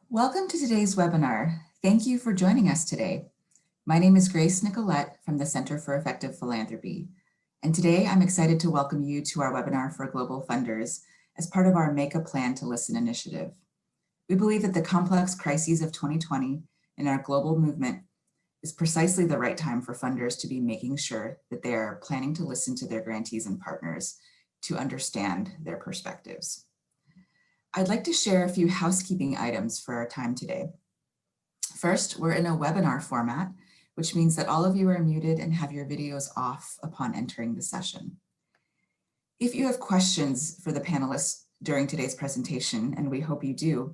Welcome to today's webinar. Thank you for joining us today. My name is Grace Nicolette from the Center for Effective Philanthropy. And today I'm excited to welcome you to our webinar for global funders as part of our Make a Plan to Listen initiative. We believe that the complex crises of 2020 in our global movement is precisely the right time for funders to be making sure that they are planning to listen to their grantees and partners to understand their perspectives. I'd like to share a few housekeeping items for our time today. First, we're in a webinar format, which means that all of you are muted and have your videos off upon entering the session. If you have questions for the panelists during today's presentation, and we hope you do,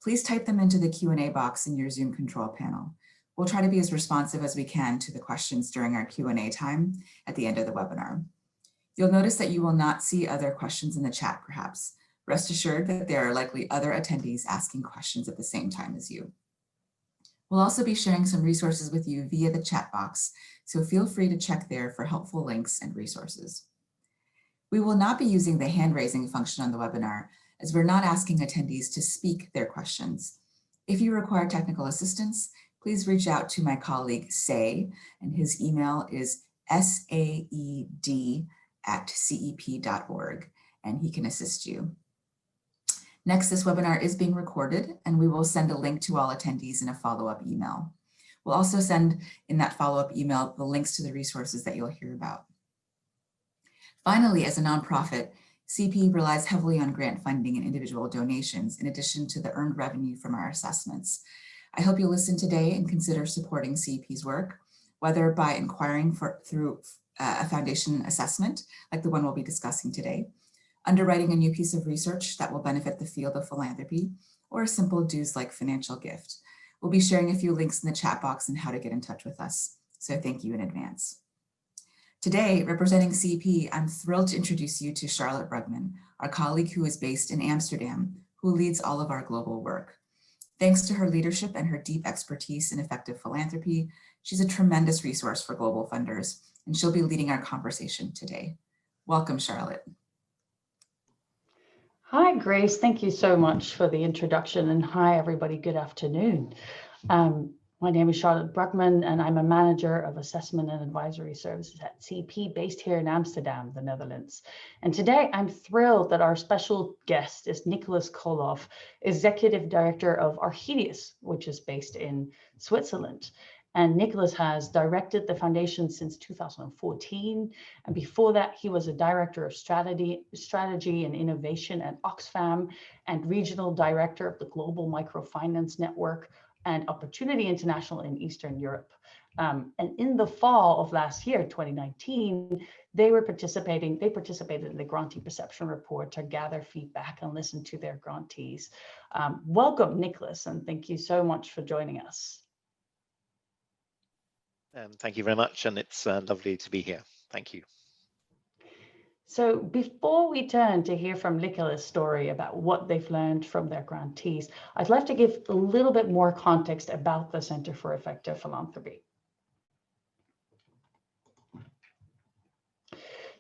please type them into the Q&A box in your Zoom control panel. We'll try to be as responsive as we can to the questions during our Q&A time at the end of the webinar. You'll notice that you will not see other questions in the chat perhaps. Rest assured that there are likely other attendees asking questions at the same time as you. We'll also be sharing some resources with you via the chat box, so feel free to check there for helpful links and resources. We will not be using the hand raising function on the webinar, as we're not asking attendees to speak their questions. If you require technical assistance, please reach out to my colleague Say, and his email is saed@cep.org, and he can assist you. Next, this webinar is being recorded, and we will send a link to all attendees in a follow-up email. We'll also send in that follow-up email the links to the resources that you'll hear about. Finally, as a nonprofit, CEP relies heavily on grant funding and individual donations, in addition to the earned revenue from our assessments. I hope you'll listen today and consider supporting CEP's work, whether by inquiring through a foundation assessment, like the one we'll be discussing today, underwriting a new piece of research that will benefit the field of philanthropy, or a simple dues-like financial gift. We'll be sharing a few links in the chat box on how to get in touch with us, so thank you in advance. Today, representing CEP, I'm thrilled to introduce you to Charlotte Brugman, our colleague who is based in Amsterdam, who leads all of our global work. Thanks to her leadership and her deep expertise in effective philanthropy, she's a tremendous resource for global funders, and she'll be leading our conversation today. Welcome, Charlotte. Hi, Grace. Thank you so much for the introduction, and hi, everybody. Good afternoon. My name is Charlotte Brugman, and I'm a manager of assessment and advisory services at CEP based here in Amsterdam, the Netherlands. And today I'm thrilled that our special guest is Nicholas Coloff, Executive Director of Argidius, which is based in Switzerland. And Nicholas has directed the foundation since 2014. And before that, he was a director of strategy and innovation at Oxfam and regional director of the Global Microfinance Network and Opportunity International in Eastern Europe. And in the fall of last year, 2019, they participated in the Grantee Perception Report to gather feedback and listen to their grantees. Welcome, Nicholas, and thank you so much for joining us. Thank you very much, and it's lovely to be here. Thank you. So before we turn to hear from Nicholas' story about what they've learned from their grantees, I'd like to give a little bit more context about the Center for Effective Philanthropy.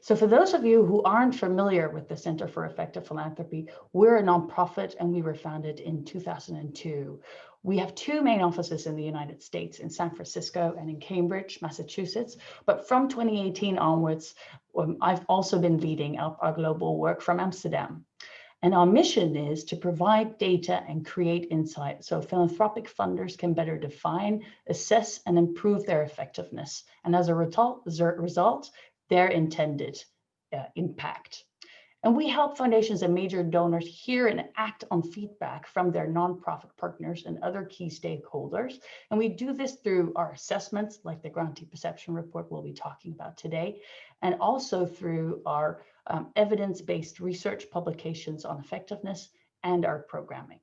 So for those of you who aren't familiar with the Center for Effective Philanthropy, we're a nonprofit and we were founded in 2002. We have two main offices in the United States, in San Francisco and in Cambridge, Massachusetts. But from 2018 onwards, I've also been leading our global work from Amsterdam. And our mission is to provide data and create insight so philanthropic funders can better define, assess, and improve their effectiveness. And as a result, their intended impact. And we help foundations and major donors hear and act on feedback from their nonprofit partners and other key stakeholders. And we do this through our assessments, like the Grantee Perception Report we'll be talking about today, and also through our evidence-based research publications on effectiveness and our programming.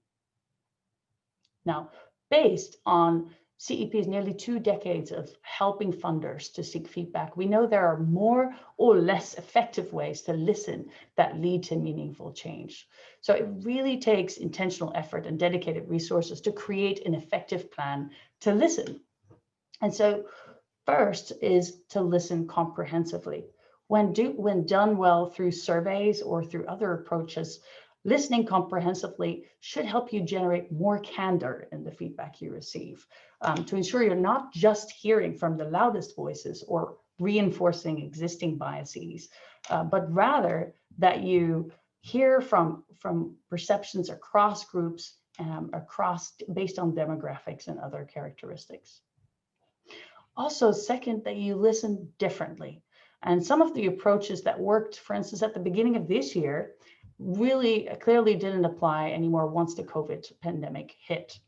Now, based on CEP's nearly 2 decades of helping funders to seek feedback, we know there are more or less effective ways to listen that lead to meaningful change. So it really takes intentional effort and dedicated resources to create an effective plan to listen. And so first is to listen comprehensively. When done well through surveys or through other approaches, Listening comprehensively should help you generate more candor in the feedback you receive, to ensure you're not just hearing from the loudest voices or reinforcing existing biases, but rather that you hear from perceptions across groups, based on demographics and other characteristics. Also, second, that you listen differently. And some of the approaches that worked, for instance, at the beginning of this year, really clearly didn't apply anymore once the COVID pandemic hit.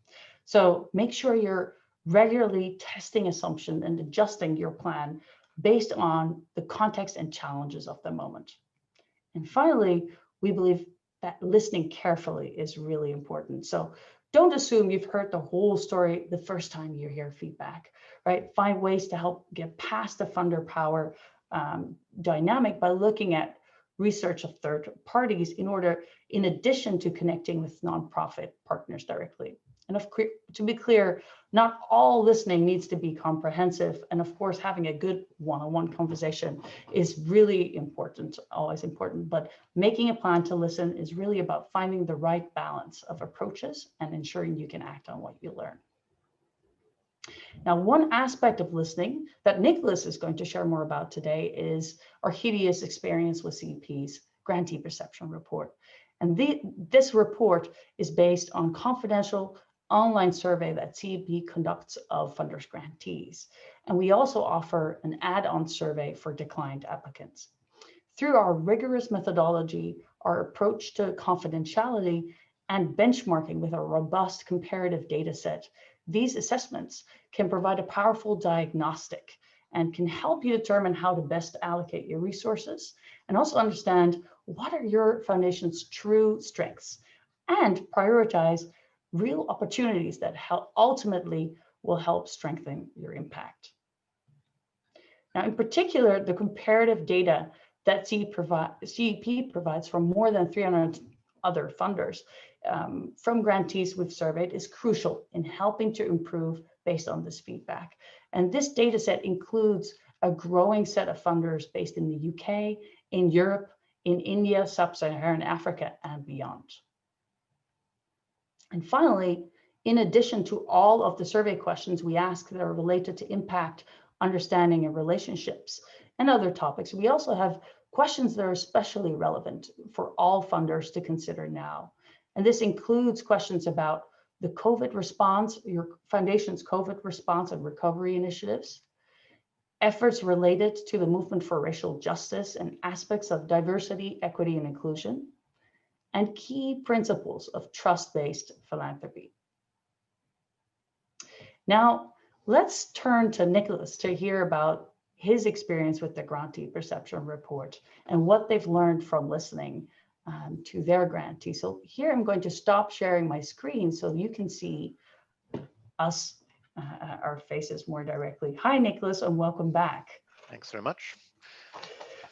So make sure you're regularly testing assumptions and adjusting your plan based on the context and challenges of the moment. And finally, we believe that listening carefully is really important. So don't assume you've heard the whole story the first time you hear feedback, right? Find ways to help get past the funder power dynamic by looking at research of third parties in addition to connecting with nonprofit partners directly. And to be clear, not all listening needs to be comprehensive. And of course, having a good one-on-one conversation is really important, always important. But making a plan to listen is really about finding the right balance of approaches and ensuring you can act on what you learn. Now, one aspect of listening that Nicholas is going to share more about today is Argidius' experience with CEP's Grantee Perception Report. And this report is based on confidential online survey that CEP conducts of funders' grantees. And we also offer an add-on survey for declined applicants. Through our rigorous methodology, our approach to confidentiality, and benchmarking with a robust comparative data set, these assessments can provide a powerful diagnostic and can help you determine how to best allocate your resources and also understand what are your foundation's true strengths and prioritize real opportunities that ultimately will help strengthen your impact. Now, in particular, the comparative data that CEP provides from more than 300 other funders from grantees we've surveyed is crucial in helping to improve based on this feedback. And this data set includes a growing set of funders based in the UK, in Europe, in India, Sub-Saharan Africa, and beyond. And finally, in addition to all of the survey questions we ask that are related to impact, understanding, and relationships, and other topics, we also have questions that are especially relevant for all funders to consider now. And this includes questions about the COVID response, your foundation's COVID response and recovery initiatives, efforts related to the movement for racial justice and aspects of diversity, equity, and inclusion, and key principles of trust-based philanthropy. Now, let's turn to Nicholas to hear about his experience with the Grantee Perception Report and what they've learned from listening to their grantee. So here I'm going to stop sharing my screen so you can see us, our faces more directly. Hi, Nicholas, and welcome back. Thanks very much.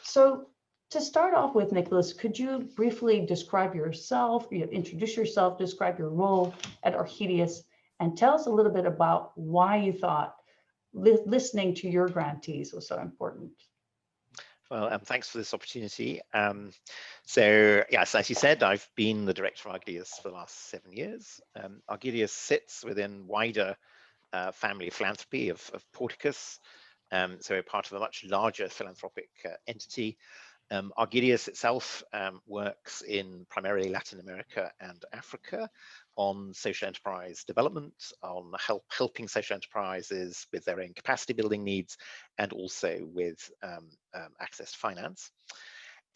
So to start off with, Nicholas, could you briefly describe yourself, introduce yourself, describe your role at Argidius, and tell us a little bit about why you thought listening to your grantees was so important? Well, thanks for this opportunity. So yes, as you said, I've been the director of Argidius for the last 7 years. Argidius sits within wider family philanthropy of Porticus. So we're part of a much larger philanthropic entity. Argidius itself works in primarily Latin America and Africa on social enterprise development, on helping social enterprises with their own capacity building needs, and also with access to finance.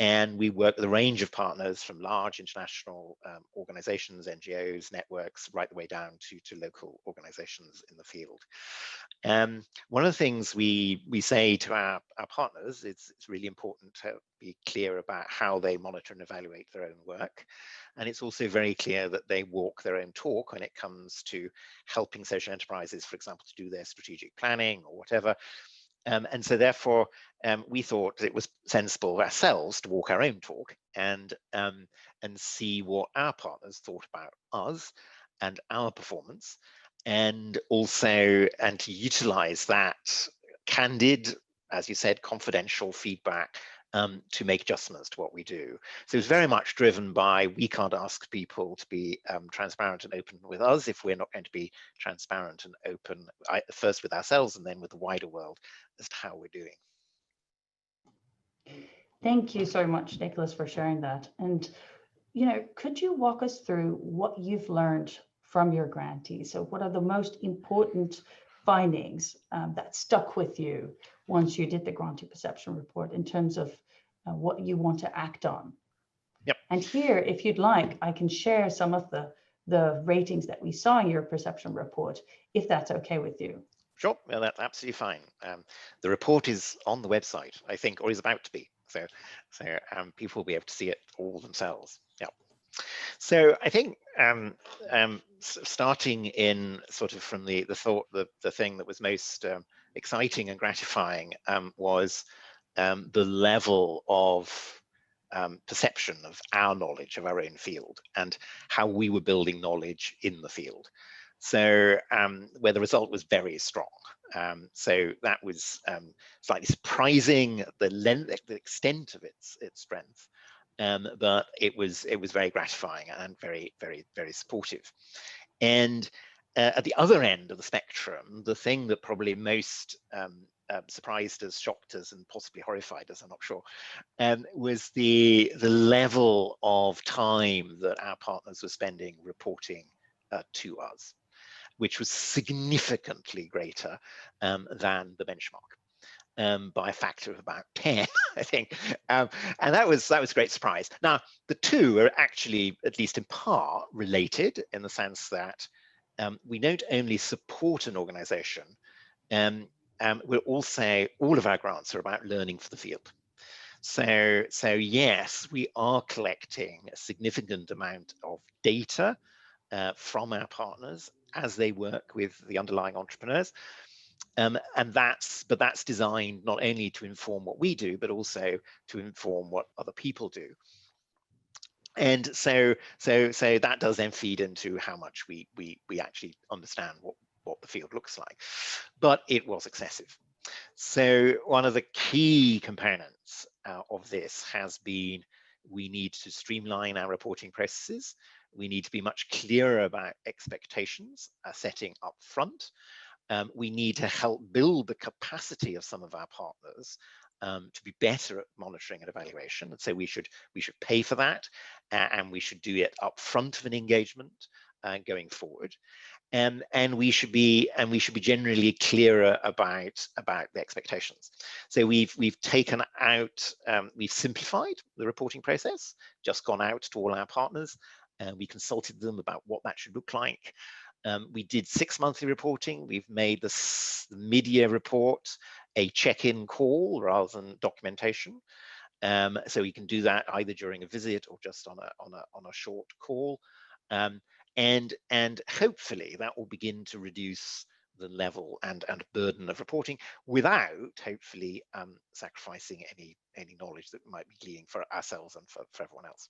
And we work with a range of partners from large international organizations, NGOs, networks, right the way down to local organizations in the field. One of the things we say to our partners is it's really important to be clear about how they monitor and evaluate their own work. And it's also very clear that they walk their own talk when it comes to helping social enterprises, for example, to do their strategic planning or whatever. And so therefore, we thought it was sensible ourselves to walk our own talk and see what our partners thought about us and our performance, and also to utilize that candid, as you said, confidential feedback to make adjustments to what we do. So it's very much driven by, we can't ask people to be transparent and open with us if we're not going to be transparent and open, first with ourselves and then with the wider world as to how we're doing. Thank you so much, Nicholas, for sharing that. And, could you walk us through what you've learned from your grantees? So what are the most important findings that stuck with you once you did the grantee perception report in terms of what you want to act on? Yep. And here, if you'd like, I can share some of the ratings that we saw in your perception report, if that's okay with you. Sure, well, that's absolutely fine. The report is on the website, I think, or is about to be. So people will be able to see it all themselves. Yeah. So I think starting in sort of from the thing that was most exciting and gratifying was the level of perception of our knowledge of our own field and how we were building knowledge in the field. So where the result was very strong. So that was slightly surprising, the extent of its strength, but it was very gratifying and very, very, very supportive. And at the other end of the spectrum, the thing that probably most surprised us, shocked us, and possibly horrified us, I'm not sure, was the level of time that our partners were spending reporting to us, which was significantly greater than the benchmark, by a factor of about 10, I think. And that was a great surprise. Now, the two are actually, at least in part, related in the sense that we don't only support an organization, we're also, all of our grants are about learning for the field. So yes, we are collecting a significant amount of data from our partners as they work with the underlying entrepreneurs. And that's designed not only to inform what we do, but also to inform what other people do. And so that does then feed into how much we actually understand what the field looks like. But it was excessive. So one of the key components of this has been, we need to streamline our reporting processes. We need to be much clearer about expectations setting up front. We need to help build the capacity of some of our partners to be better at monitoring and evaluation. And so we should pay for that, and we should do it up front of an engagement going forward. And we should be generally clearer about the expectations. So we've taken out, we've simplified the reporting process, just gone out to all our partners, and we consulted them about what that should look like. We did 6 monthly reporting. We've made the mid-year report a check-in call rather than documentation. So we can do that either during a visit or just on a short call. And hopefully that will begin to reduce the level and burden of reporting without hopefully sacrificing any knowledge that we might be gleaning for ourselves and for everyone else.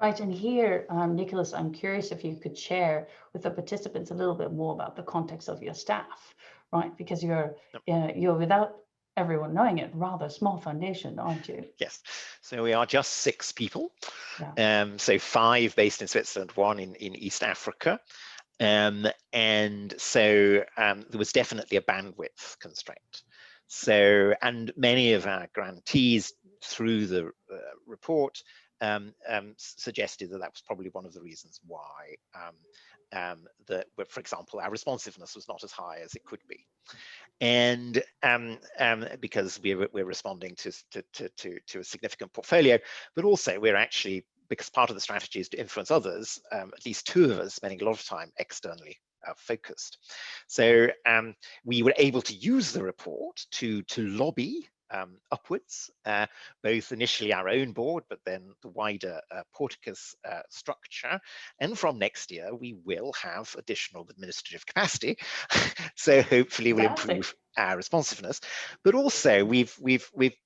Right, and here, Nicholas, I'm curious if you could share with the participants a little bit more about the context of your staff, right? Because you're without everyone knowing it, rather a small foundation, aren't you? Yes, so we are just 6 people. Yeah. So 5 based in Switzerland, 1 in East Africa. And so there was definitely a bandwidth constraint. So, and many of our grantees through the report suggested that was probably one of the reasons why that, for example, our responsiveness was not as high as it could be, and because we're responding to a significant portfolio, but also we're actually, because part of the strategy is to influence others, at least 2 of us spending a lot of time externally focused. So we were able to use the report to lobby upwards, both initially our own board, but then the wider Porticus structure. And from next year, we will have additional administrative capacity. So hopefully we'll improve our responsiveness. But also we've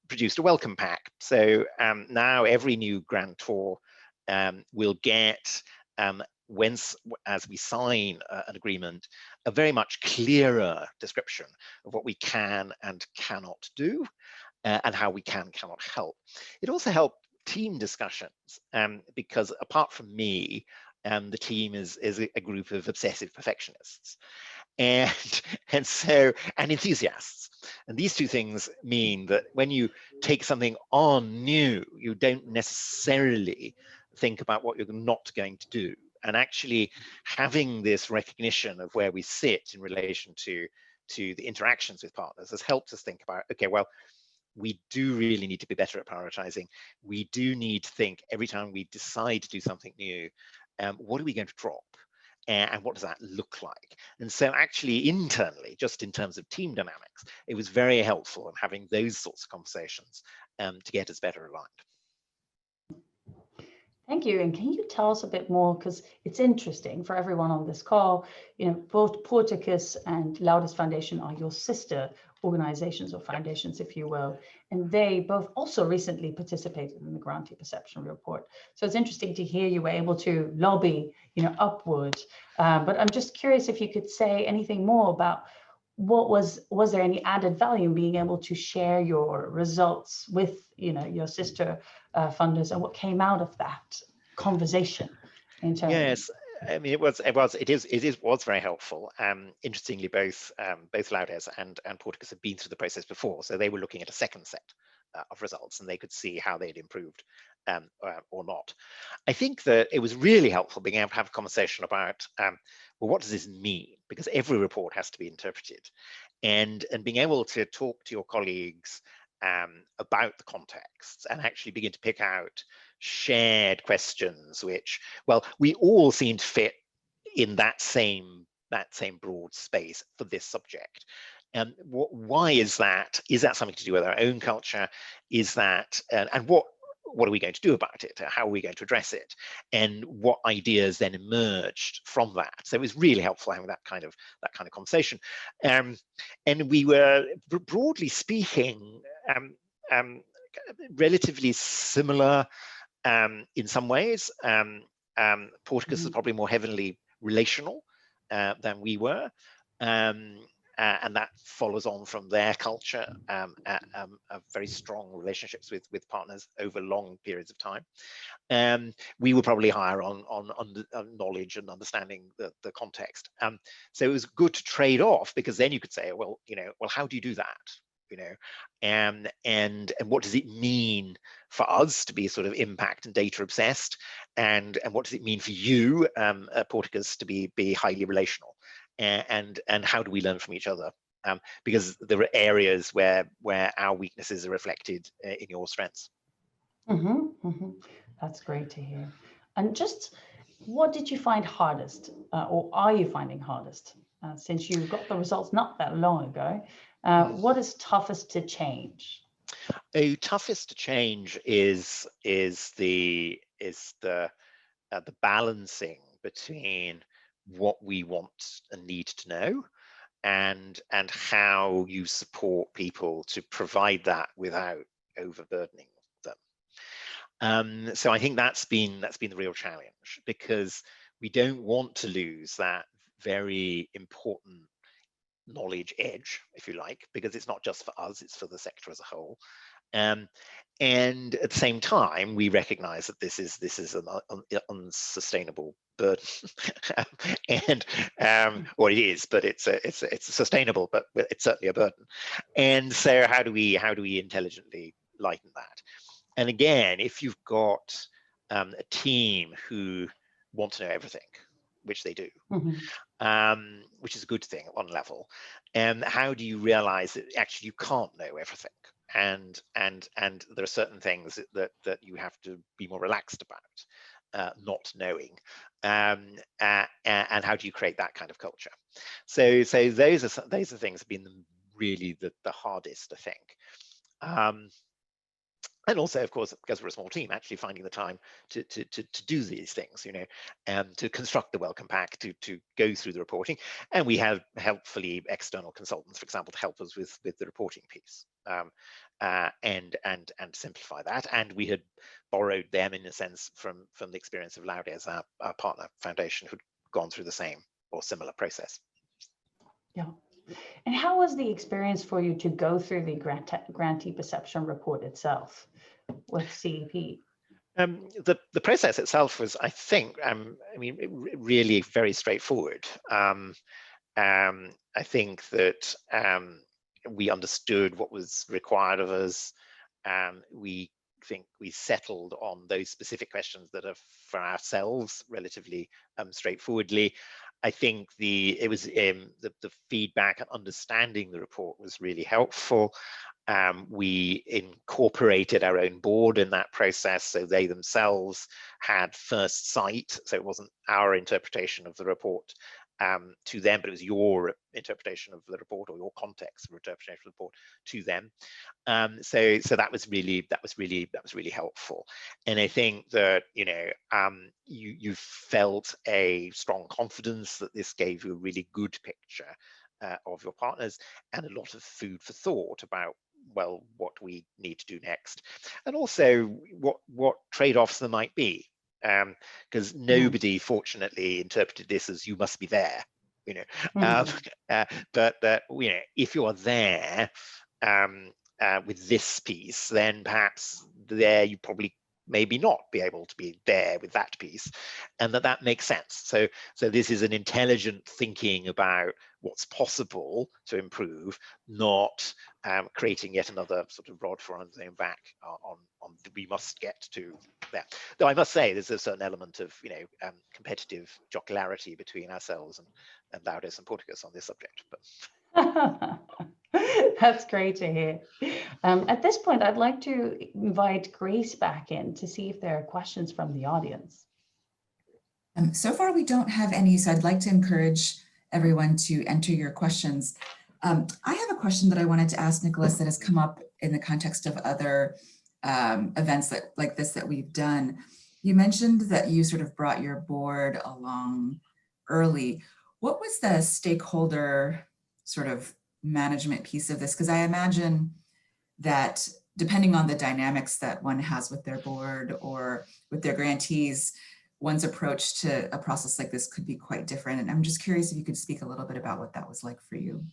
produced a welcome pack. So now every new grantor will get, as we sign an agreement, a very much clearer description of what we can and cannot do. and how we cannot help. It also helped team discussions, because apart from me, the team is a group of obsessive perfectionists and and enthusiasts. And these two things mean that when you take something on new, you don't necessarily think about what you're not going to do. And actually having this recognition of where we sit in relation to the interactions with partners has helped us think about, okay, well, we do really need to be better at prioritizing. We do need to think every time we decide to do something new, what are we going to drop? And what does that look like? And so actually internally, just in terms of team dynamics, it was very helpful in having those sorts of conversations to get us better aligned. Thank you. And can you tell us a bit more, because it's interesting for everyone on this call, both Porticus and Laudes Foundation are your sister organizations or foundations, if you will, and they both also recently participated in the Grantee Perception Report. So it's interesting to hear you were able to lobby, upward. But I'm just curious if you could say anything more about was there any added value in being able to share your results with, your sister funders, and what came out of that conversation internally? Yes. I mean, it was very helpful. Interestingly, both Laudes and Porticus had been through the process before, so they were looking at a second set of results, and they could see how they'd improved or not. I think that it was really helpful being able to have a conversation about, well, what does this mean? Because every report has to be interpreted, and being able to talk to your colleagues about the context and actually begin to pick out shared questions, which, well, we all seem to fit in that same broad space for this subject. Why is that? Is that something to do with our own culture? Is that, and what are we going to do about it? How are we going to address it? And what ideas then emerged from that? So it was really helpful having that kind of conversation. And we were, broadly speaking, relatively similar in some ways. Porticus is probably more heavily relational than we were. And that follows on from their culture of very strong relationships with partners over long periods of time. We were probably higher on knowledge and understanding the context. So it was good to trade off, because then you could say, well, how do you do that? And what does it mean for us to be sort of impact and data obsessed, and what does it mean for you, Porticus, to be highly relational? And how do we learn from each other? Because there are areas where our weaknesses are reflected in your strengths. That's great to hear. And just what did you find hardest, or are you finding hardest, since you got the results not that long ago? What is toughest to change? Toughest to change is the balancing between what we want and need to know, and how you support people to provide that without overburdening them. So I think that's been the real challenge, because we don't want to lose that very important knowledge edge, if you like, because it's not just for us, it's for the sector as a whole. And at the same time, we recognize that this is an unsustainable burden, or it is, but it's sustainable, but it's certainly a burden. And so how do we intelligently lighten that? And again, if you've got a team who want to know everything, which they do, which is a good thing on level, and how do you realize that actually you can't know everything? And there are certain things that you have to be more relaxed about not knowing, and how do you create that kind of culture? So those are things that have been really the hardest, I think. And also, of course, because we're a small team, actually finding the time to do these things, to construct the welcome pack, to go through the reporting. And we have helpfully external consultants, for example, to help us with the reporting piece, and simplify that. And we had borrowed them, in a sense, from the experience of Laudes, our partner foundation, who'd gone through the same or similar process. Yeah, And how was the experience for you to go through the grantee perception report itself with CEP? The process itself was, I think, really very straightforward. I think that we understood what was required of us. We think we settled on those specific questions that are for ourselves relatively straightforwardly. I think the feedback and understanding the report was really helpful. We incorporated our own board in that process, so they themselves had first sight. So it wasn't our interpretation of the report to them, but it was your interpretation of the report, or your context of interpretation of the report to them. So that was really helpful. And I think that you felt a strong confidence that this gave you a really good picture of your partners, and a lot of food for thought about, well, what we need to do next, and also what trade-offs there might be. Because nobody, fortunately, interpreted this as you must be there, but if you are there with this piece, then perhaps there you probably maybe not be able to be there with that piece, and that makes sense. So this is an intelligent thinking about what's possible to improve, not creating yet another sort of rod for one's own back on we must get to that. Though I must say there's a certain element of competitive jocularity between ourselves and Laudes and Porticus on this subject. But that's great to hear. At this point, I'd like to invite Grace back in to see if there are questions from the audience. So far, we don't have any, so I'd like to encourage everyone to enter your questions. I have a question that I wanted to ask Nicholas that has come up in the context of other events like this that we've done. You mentioned that you sort of brought your board along early. What was the stakeholder sort of management piece of this? Because I imagine that depending on the dynamics that one has with their board or with their grantees, one's approach to a process like this could be quite different. And I'm just curious if you could speak a little bit about what that was like for you.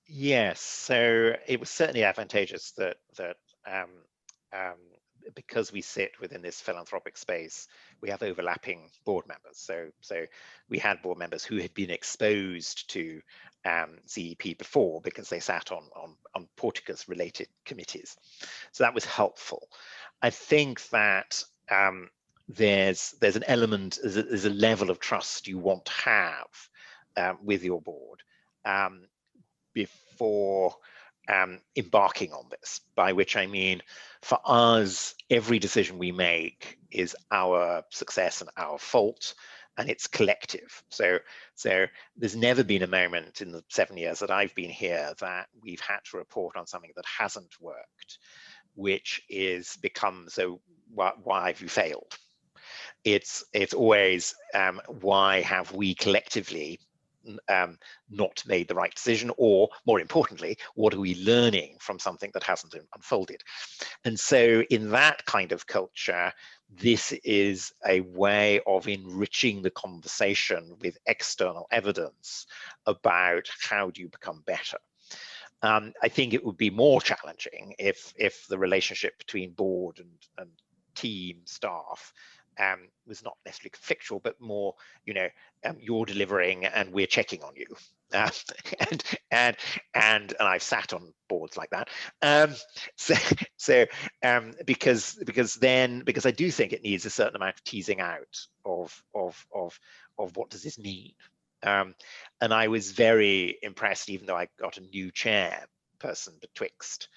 Yes, so it was certainly advantageous that because we sit within this philanthropic space, we have overlapping board members. So we had board members who had been exposed to CEP before because they sat on Porticus related committees. So that was helpful. I think that there's an element, there's a level of trust you want to have with your board before embarking on this, by which I mean, for us, every decision we make is our success and our fault, and it's collective. So there's never been a moment in the 7 years that I've been here that we've had to report on something that hasn't worked, which is become, so why have you failed? It's always why have we collectively not made the right decision, or more importantly, what are we learning from something that hasn't unfolded? And so in that kind of culture, this is a way of enriching the conversation with external evidence about how do you become better. I think it would be more challenging if the relationship between board and team staff was not necessarily conflictual, but more, you're delivering and we're checking on you. And I've sat on boards like that. Because I do think it needs a certain amount of teasing out of what does this mean. And I was very impressed, even though I got a new chairperson betwixt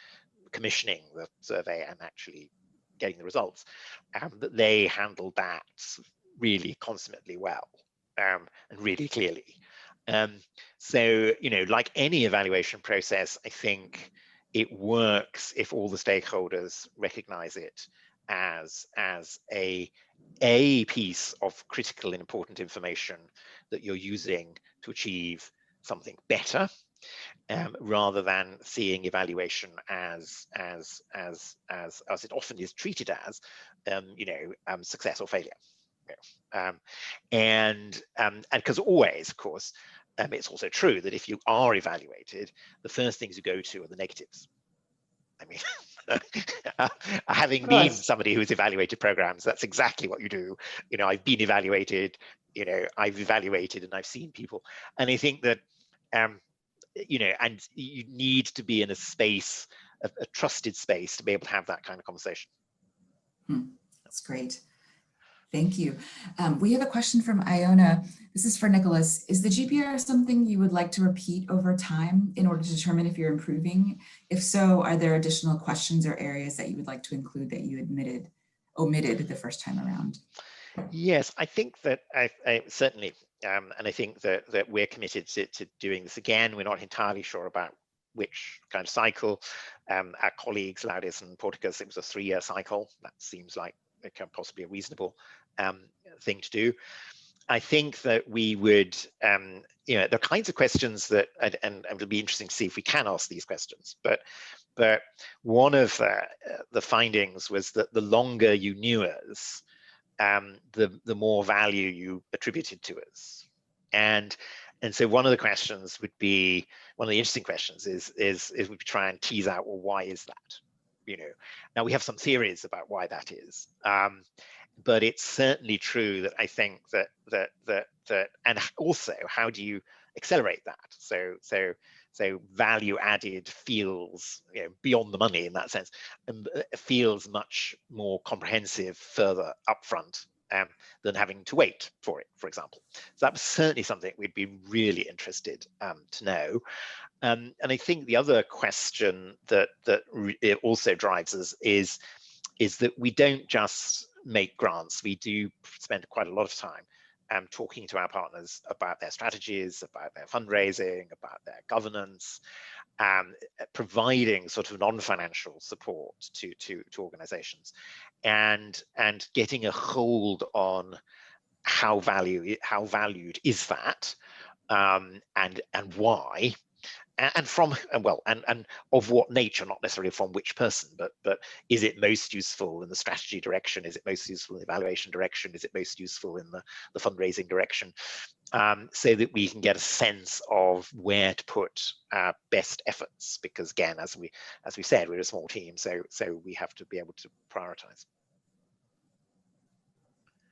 commissioning the survey and actually getting the results, that they handled that really consummately well and really clearly. So, like any evaluation process, I think it works if all the stakeholders recognize it as a piece of critical and important information that you're using to achieve something better, rather than seeing evaluation as it often is treated as, success or failure. And because always, of course, it's also true that if you are evaluated, the first things you go to are the negatives. I mean, having Of been course. somebody who's evaluated programs, that's exactly what you do. You know, I've been evaluated, you know, I've evaluated and I've seen people. And I think that, you know, and you need to be in a space, a trusted space, to be able to have that kind of conversation. That's great. Thank you. We have a question from Iona. This is for Nicholas. Is the GPR something you would like to repeat over time in order to determine if you're improving? If so, are there additional questions or areas that you would like to include that you omitted the first time around? Yes, I think that I certainly, and I think that we're committed to doing this again. We're not entirely sure about which kind of cycle. Our colleagues, Laudis and Porticus, it was a 3-year cycle. That seems like possibly a reasonable thing to do. I think that we would, you know, there are kinds of questions that, and it'll be interesting to see if we can ask these questions. But one of the findings was that the longer you knew us, the more value you attributed to us. And so one of the questions would be, one of the interesting questions is we try and tease out, well, why is that? You know, now we have some theories about why that is, but it's certainly true that I think that and also, how do you accelerate that? So value added feels, you know, beyond the money in that sense, and feels much more comprehensive further upfront than having to wait for it, for example. So that was certainly something we'd be really interested to know. And I think the other question that it also drives us is that we don't just make grants. We do spend quite a lot of time talking to our partners about their strategies, about their fundraising, about their governance, providing sort of non-financial support to organizations, and getting a hold on how valued is that, and why, and from, well, and of what nature, not necessarily from which person, but is it most useful in the strategy direction? Is it most useful in the evaluation direction? Is it most useful in the fundraising direction? So that we can get a sense of where to put our best efforts, because again, as we said, we're a small team, so we have to be able to prioritize.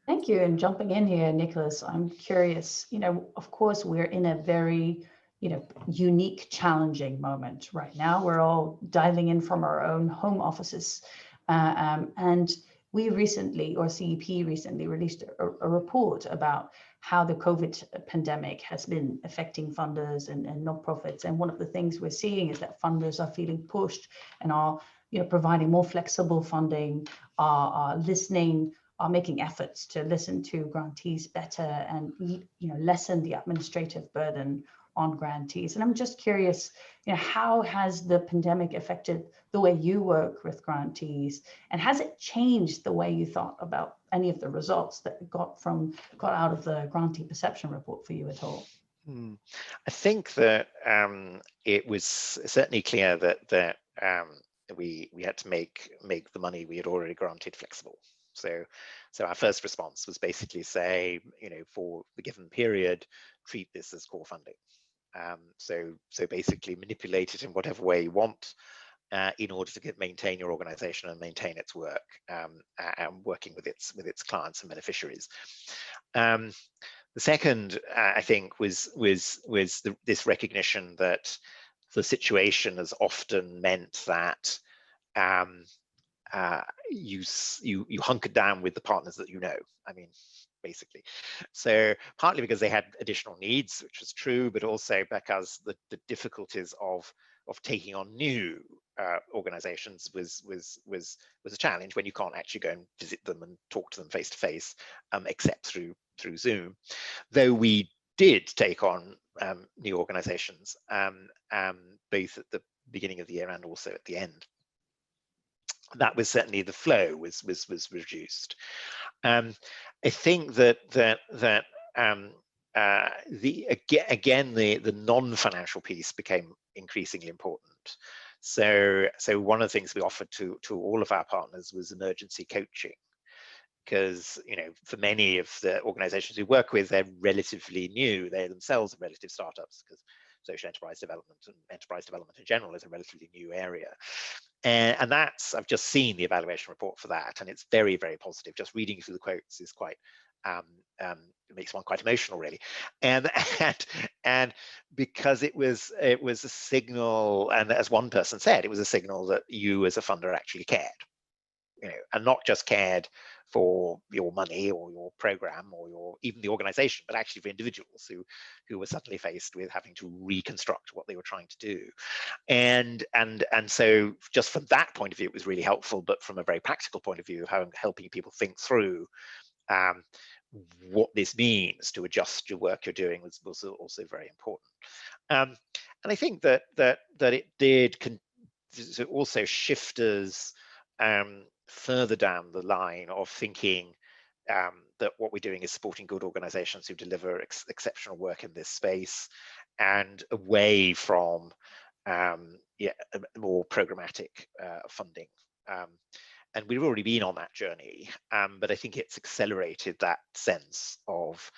Thank you. And jumping in here, Nicholas, I'm curious, you know, of course, we're in a very, you know, unique, challenging moment right now. We're all diving in from our own home offices. And we recently, or CEP recently, released a report about how the COVID pandemic has been affecting funders and nonprofits. And one of the things we're seeing is that funders are feeling pushed and are, you know, providing more flexible funding, are listening, are making efforts to listen to grantees better and, you know, lessen the administrative burden on grantees. And I'm just curious, you know, how has the pandemic affected the way you work with grantees, and has it changed the way you thought about any of the results that got out of the grantee perception report for you at all? I think that it was certainly clear that we had to make the money we had already granted flexible. So our first response was basically say, you know, for the given period, treat this as core funding. So basically manipulate it in whatever way you want in order to maintain your organization and maintain its work, and working with its clients and beneficiaries. The second, I think, was this recognition that the situation has often meant that you hunkered down with the partners that you know. I mean, basically. So partly because they had additional needs, which was true, but also because the difficulties of taking on new organizations was a challenge when you can't actually go and visit them and talk to them face to face, except through Zoom. Though we did take on new organizations, both at the beginning of the year and also at the end. That was certainly, the flow was reduced. I think that the non-financial piece became increasingly important. So one of the things we offered to all of our partners was emergency coaching, because, you know, for many of the organizations we work with, they're relatively new. They themselves are relative startups, because social enterprise development and enterprise development in general is a relatively new area. And that's, I've just seen the evaluation report for that, and it's very, very positive. Just reading through the quotes is quite, it makes one quite emotional, really. And because it was a signal, and as one person said, it was a signal that you as a funder actually cared, you know, and not just cared for your money or your program or even the organization, but actually for individuals who were suddenly faced with having to reconstruct what they were trying to do. And so just from that point of view, it was really helpful. But from a very practical point of view, of helping people think through what this means to adjust your work you're doing was also very important. And I think that it did also shift us further down the line of thinking that what we're doing is supporting good organizations who deliver exceptional work in this space, and away from more programmatic funding. And we've already been on that journey, but I think it's accelerated that sense of,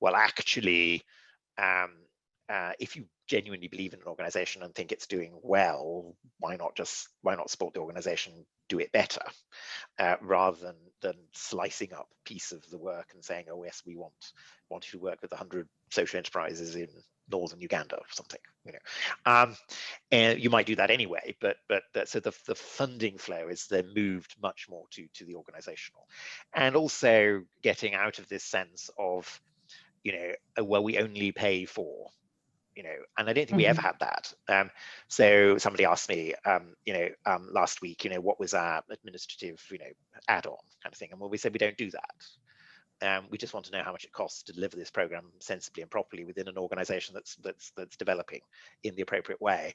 well, actually, if you genuinely believe in an organization and think it's doing well, why not support the organization do it better, rather than slicing up a piece of the work and saying, oh yes, we want you to work with 100 social enterprises in northern Uganda or something, you know. And you might do that anyway, but so the funding flow is then moved much more to the organizational, and also getting out of this sense of, you know, well, we only pay for, you know, and I don't think we ever had that. So somebody asked me, you know, last week, you know, what was our administrative, you know, add-on kind of thing, and well, we said we don't do that. We just want to know how much it costs to deliver this program sensibly and properly within an organization that's developing in the appropriate way.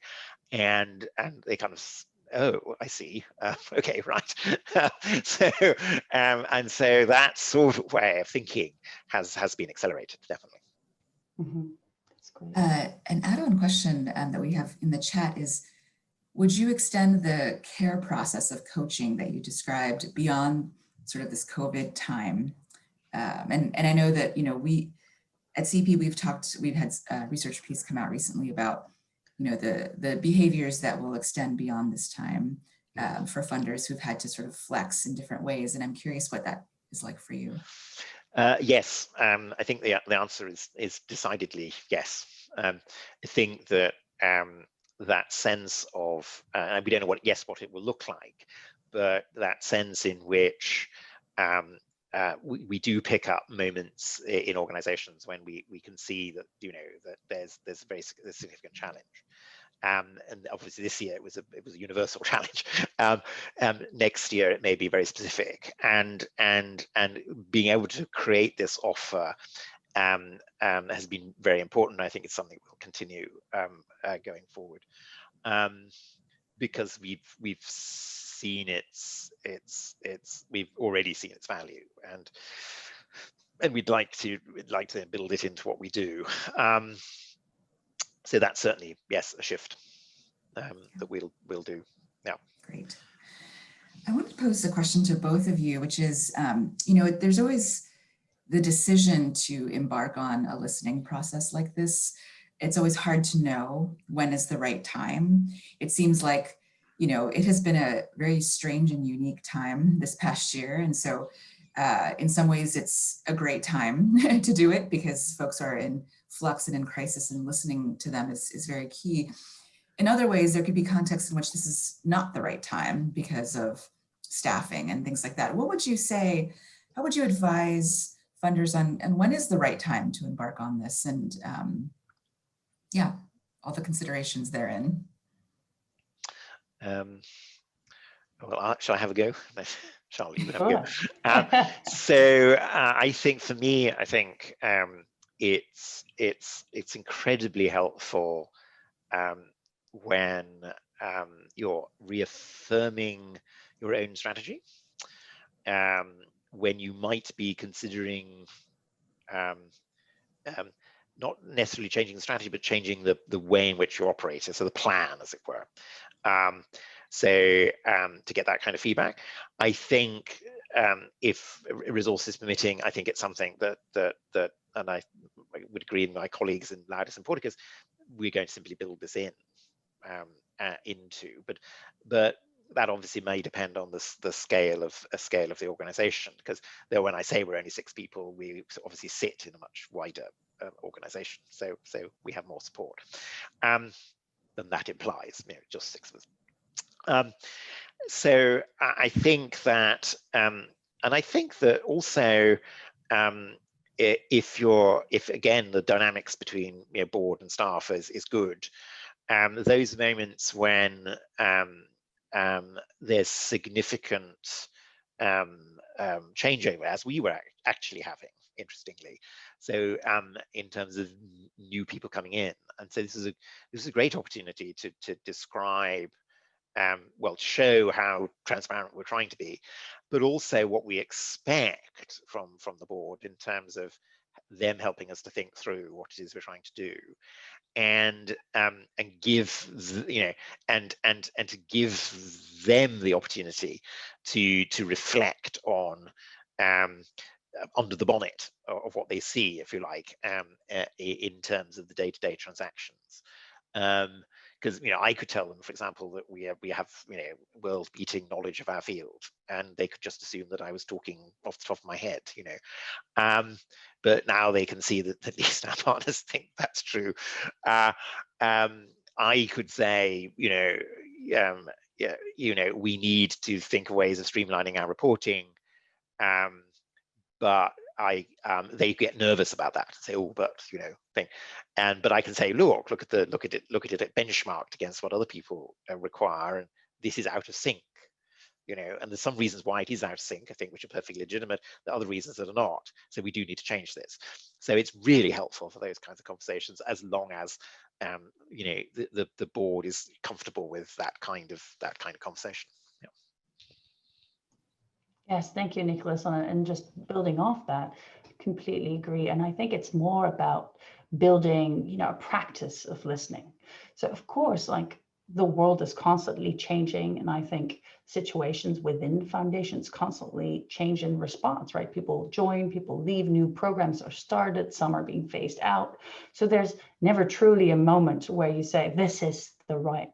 And they kind of, oh, I see. Okay, right. So and so that sort of way of thinking has been accelerated, definitely. That's great. An add-on question that we have in the chat is, would you extend the care process of coaching that you described beyond sort of this COVID time? And I know that, you know, we at CP, we've had a research piece come out recently about, you know, the behaviors that will extend beyond this time for funders who've had to sort of flex in different ways. And I'm curious what that is like for you. Yes, I think the answer is decidedly yes. I think that that sense of, and we don't know what it will look like, but that sense in which we do pick up moments in organizations when we can see that, you know, that there's a very significant challenge. And obviously this year it was a universal challenge. Next year it may be very specific, and being able to create this offer has been very important. I think it's something we'll continue going forward, because we've seen we've already seen its value, and we'd like to build it into what we do. So that's certainly, yes, a shift that we'll do. Yeah. Great. I want to pose a question to both of you, which is, you know, there's always the decision to embark on a listening process like this. It's always hard to know when is the right time. It seems like, you know, it has been a very strange and unique time this past year. And so in some ways it's a great time to do it because folks are in flux and in crisis, and listening to them is very key. In other ways, there could be contexts in which this is not the right time because of staffing and things like that. What would you say, how would you advise funders on, and when is the right time to embark on this? And yeah, all the considerations therein. Well, shall I have a go? Charlotte, you have a go. So I think for me, I think it's incredibly helpful when you're reaffirming your own strategy, when you might be considering not necessarily changing the strategy, but changing the way in which you operate, so the plan, as it were. So to get that kind of feedback, I think if resources permitting, I think it's something that and I would agree with my colleagues in Laudis and Porticus, we're going to simply build this in into, but that obviously may depend on the scale of the organization, because there, when I say we're only 6 people, we obviously sit in a much wider organization, so we have more support than that implies, just 6 of us. So I think that, and I think that also, if again the dynamics between board and staff is good, those moments when there's significant changeover, as we were actually having, interestingly. So in terms of new people coming in, and so this is a great opportunity to describe, well, show how transparent we're trying to be, but also what we expect from the board in terms of them helping us to think through what it is we're trying to do, and give and to give them the opportunity to reflect on under the bonnet of what they see, if you like, in terms of the day-to-day transactions. Because I could tell them, for example, that we have world-beating knowledge of our field, and they could just assume that I was talking off the top of my head, but now they can see that at least our partners think that's true. I could say, we need to think of ways of streamlining our reporting, but they get nervous about that, say, oh, but thing, but I can say, look at it benchmarked against what other people require, and this is out of sync, and there's some reasons why it is out of sync, I think, which are perfectly legitimate. There are other reasons that are not, so we do need to change this. So it's really helpful for those kinds of conversations, as long as the board is comfortable with that kind of conversation. Yes, thank you, Nicholas. And just building off that, completely agree. And I think it's more about building, a practice of listening. So of course, like, the world is constantly changing, and I think situations within foundations constantly change in response, right? People join, people leave, new programs are started, some are being phased out. So there's never truly a moment where you say, this is the right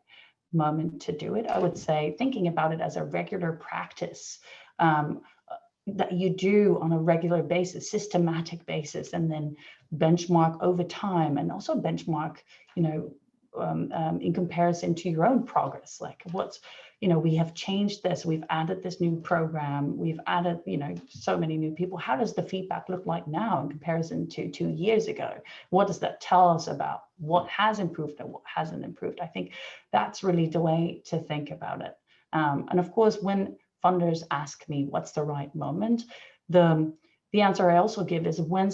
moment to do it. I would say thinking about it as a regular practice that you do on a regular basis, systematic basis, and then benchmark over time, and also benchmark, in comparison to your own progress. Like, what's, we have changed this, we've added this new program, we've added, so many new people. How does the feedback look like now in comparison to 2 years ago? What does that tell us about what has improved and what hasn't improved? I think that's really the way to think about it. And of course, when funders ask me what's the right moment, the answer I also give is, when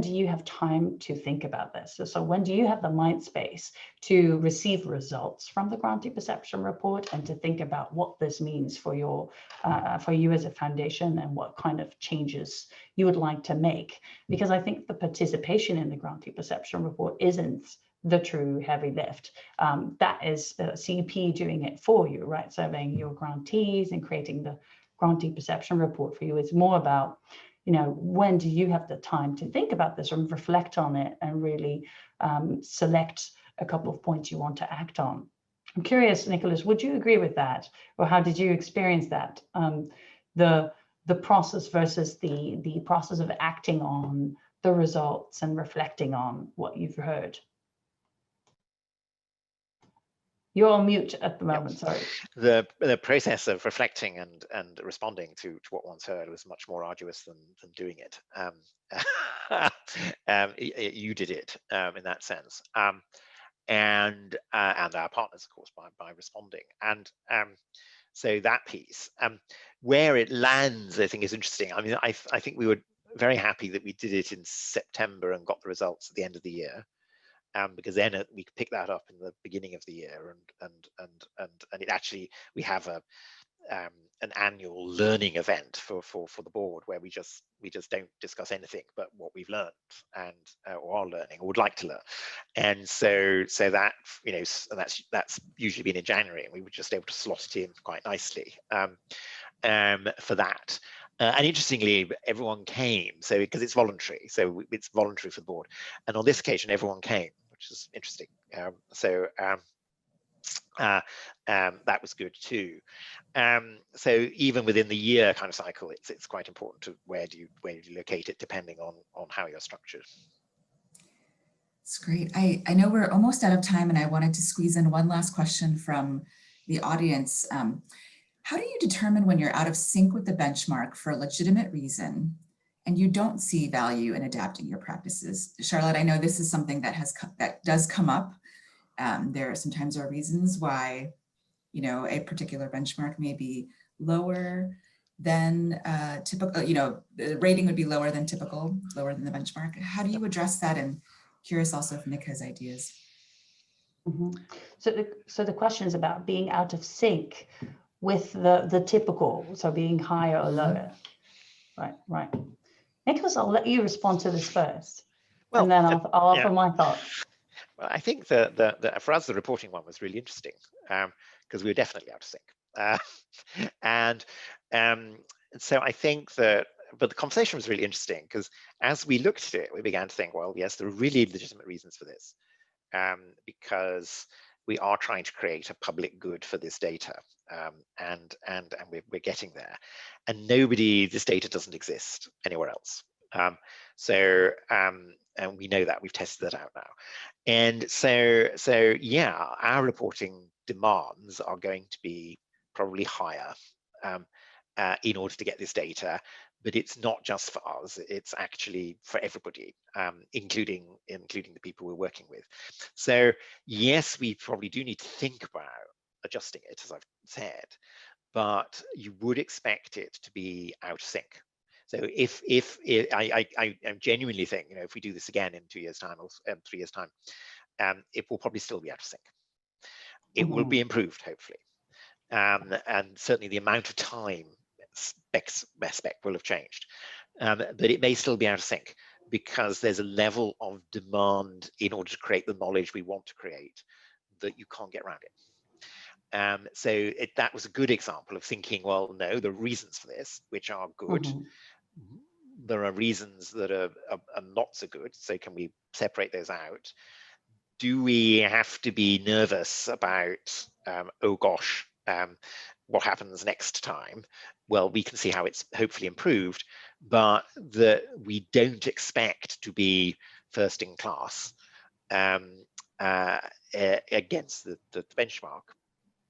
do you have time to think about this? So when do you have the mind space to receive results from the grantee perception report, and to think about what this means for you as a foundation, and what kind of changes you would like to make? Because I think the participation in the grantee perception report isn't the true heavy lift. That is CP doing it for you, right? Surveying your grantees and creating the grantee perception report for you. It's more about, when do you have the time to think about this and reflect on it, and really select a couple of points you want to act on. I'm curious, Nicholas, would you agree with that? Or how did you experience that? The process versus the process of acting on the results and reflecting on what you've heard. You're on mute at the moment, sorry. The process of reflecting and responding to what one's heard was much more arduous than doing it. You did it in that sense, and our partners, of course, by responding. And so that piece, where it lands, I think is interesting. I mean, I think we were very happy that we did it in September and got the results at the end of the year. Because then we could pick that up in the beginning of the year, and it actually, we have an annual learning event for the board, where we just don't discuss anything but what we've learned and or are learning or would like to learn. And so that, and that's usually been in January, and we were just able to slot it in quite nicely. for that. And interestingly, everyone came, so because it's voluntary, so it's voluntary for the board. And on this occasion, everyone came, which is interesting. That was good too. So even within the year kind of cycle, it's quite important to where do you locate it, depending on how you're structured. It's great. I know we're almost out of time, and I wanted to squeeze in one last question from the audience. How do you determine when you're out of sync with the benchmark for a legitimate reason and you don't see value in adapting your practices? Charlotte, I know this is something that does come up. There sometimes are reasons why, a particular benchmark may be lower than typical, the rating would be lower than typical, lower than the benchmark. How do you address that? And curious also if Nick has ideas. Mm-hmm. So the question is about being out of sync with the typical, so being higher or lower. Right. Nicholas, I'll let you respond to this first, and then I'll offer my thoughts. Well, I think that for us, the reporting one was really interesting because we were definitely out of sync. So I think that, but the conversation was really interesting because as we looked at it, we began to think, well, yes, there are really legitimate reasons for this because we are trying to create a public good for this data, and we're getting there, and this data doesn't exist anywhere else. And we know that, we've tested that out now. And so yeah, our reporting demands are going to be probably higher in order to get this data, but it's not just for us, it's actually for everybody, including the people we're working with. So yes, we probably do need to think about adjusting it, as I've said, but you would expect it to be out of sync. So if I genuinely think, if we do this again in 2 years' time or 3 years' time, it will probably still be out of sync. It will be improved, hopefully, and certainly the amount of time spec will have changed, but it may still be out of sync because there's a level of demand in order to create the knowledge we want to create that you can't get around it. So that was a good example of thinking, well, no, there are reasons for this, which are good. There are reasons that are not so good. So can we separate those out? Do we have to be nervous about, oh gosh, what happens next time? Well, we can see how it's hopefully improved, but that we don't expect to be first in class against the benchmark.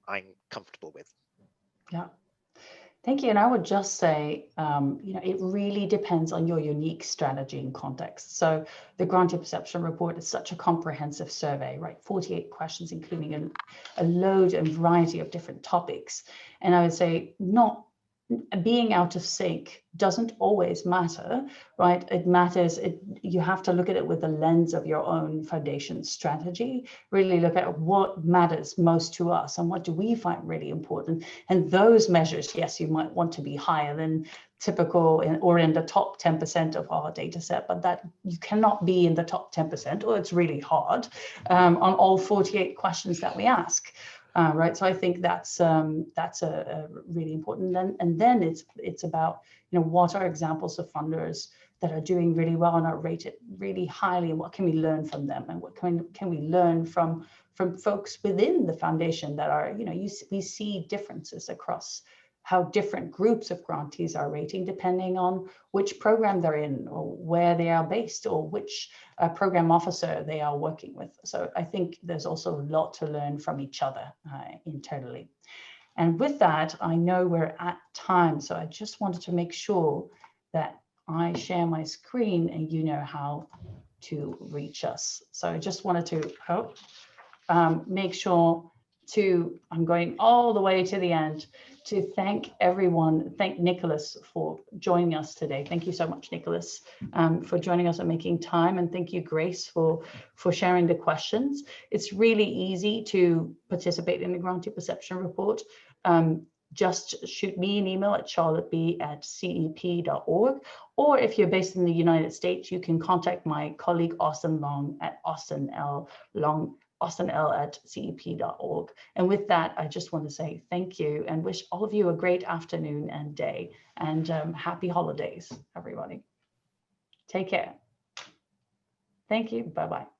I'm comfortable with. Yeah. Thank you. And I would just say, it really depends on your unique strategy and context. So the Grantee Perception Report is such a comprehensive survey, right? 48 questions, including a load and variety of different topics. And I would say not being out of sync doesn't always matter, right? It matters. You have to look at it with the lens of your own foundation strategy, really look at what matters most to us and what do we find really important. And those measures, yes, you might want to be higher than typical or in the top 10% of our data set, but that you cannot be in the top 10%, or it's really hard on all 48 questions that we ask. Right, so I think that's a really important. And then it's about what are examples of funders that are doing really well and are rated really highly, and what can we learn from them, and what can we learn from folks within the foundation that are we see differences across how different groups of grantees are rating depending on which program they're in, or where they are based, or which program officer they are working with. So I think there's also a lot to learn from each other internally. And with that, I know we're at time, so I just wanted to make sure that I share my screen and you know how to reach us. So I just wanted to make sure I'm going all the way to the end to thank everyone, thank Nicholas for joining us today. Thank you so much, Nicholas, for joining us and making time. And thank you, Grace, for sharing the questions. It's really easy to participate in the Grantee Perception Report. Just shoot me an email at charlotteb@cep.org. Or if you're based in the United States, you can contact my colleague, Austin Long, at austinlong austinl@cep.org. And with that, I just want to say thank you and wish all of you a great afternoon and day, and happy holidays, everybody. Take care. Thank you. Bye-bye.